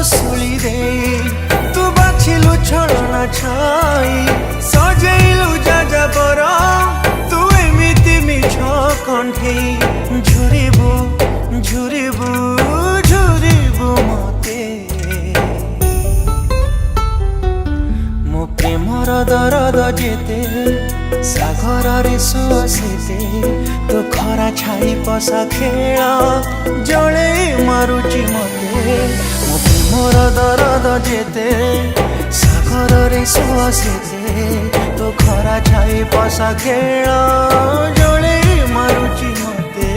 सुली दे तू बाछिलु छलना छाई सजेलु जाजा बरा तू एमिति मिछ कंठे झुरिबु झुरिबु झुरिबु मते मो प्रेमर दरद जेते सागर रे सुसेते तो खरा छाई पसा खेल जले मारुची मते मो प्रेमर दरद जेते सागर रे सुसेते तो खरा छाई पसा खेल जले मारुची मते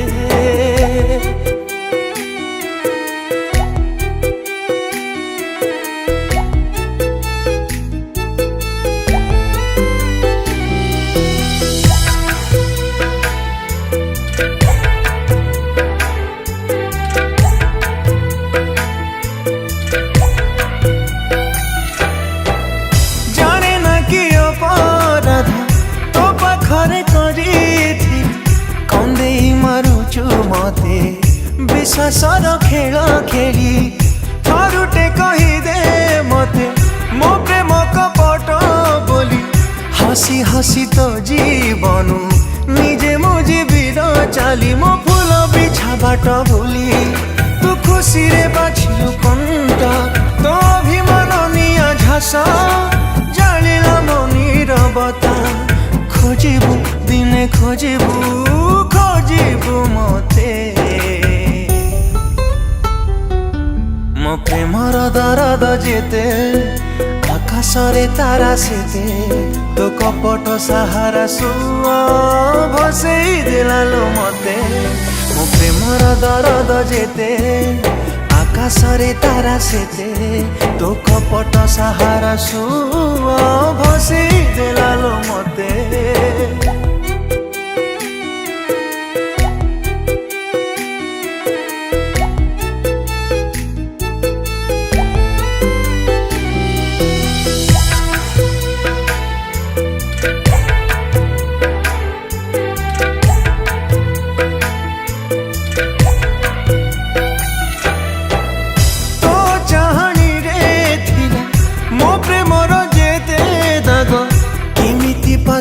मते विश्वासर खेल खेली थरुटे कहीदे मते मो प्रेम कपट बोली हसी हसी तो जीवनु निजे मुझे बीर चाली मो फूल बिछा बाट भूली तू खुशी रे बाछिलु कंट तो अभिमान निया झास जालिला मनीर बता खोजिबु दिने खोजिबु खोजिबु मते मो प्रेमर दरद जेते आकाशरे तारा सेते तो कपट सहारा सुआ भसेई देलालो मते मो प्रेमर दरद जेते आकाशरे तारा सेते तो कपट सहारा सुआ भसेई देलालो मते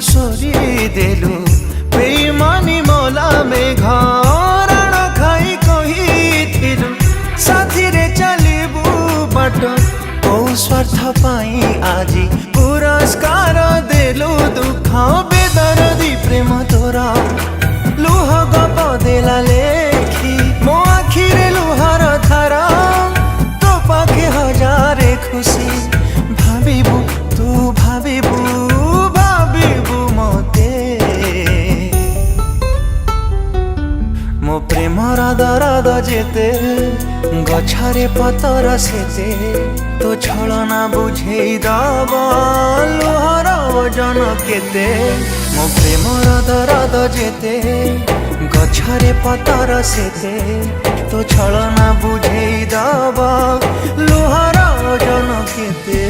सरी देलु बेईमानी मोला में घराण खाई कही साथी रे चलिबु बाट ओ स्वार्थ पाई आजी पुरस्कार देलु दुख बेदरदी प्रेम तोरा लुह गप देला लेखी मो आखिरे लुहर धारा तो पाखे हजारे खुशी भाबिबु तू भाबिबु मो प्रेमर दरद जेते गछरे पतर सेते तो छलना बुझेई दब लुहर ओजन केते मो प्रेमर दरद जेते गछरे पतर सेते तो छलना बुझेई दब लुहर ओजन केते।